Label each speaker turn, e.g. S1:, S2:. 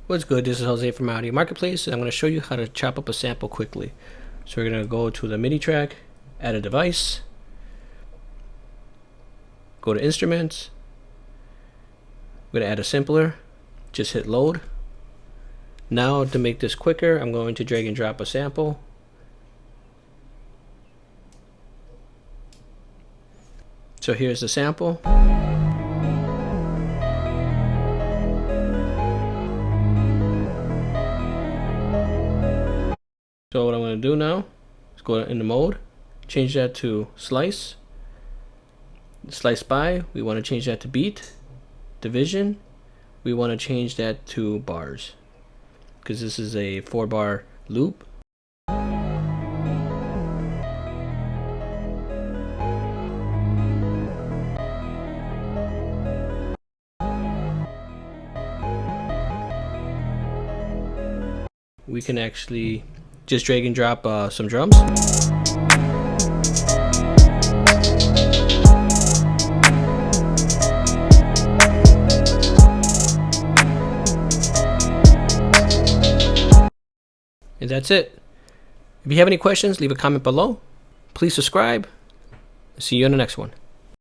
S1: What's good? This is Jose from Audio Marketplace, and I'm going to show you how to chop up a sample quickly. So we're going to go to the MIDI track, add a device, go to Instruments, we're going to add a sampler, just hit load. Now to make this quicker, I'm going to drag and drop a sample. So here's the sample. So what I'm going to do now is go into mode, change that to slice by, we want to change that to beat, division, we want to change that to bars, because this is a 4-bar loop. We can actually just drag and drop some drums. And that's it. If you have any questions, leave a comment below. Please subscribe. See you on the next one.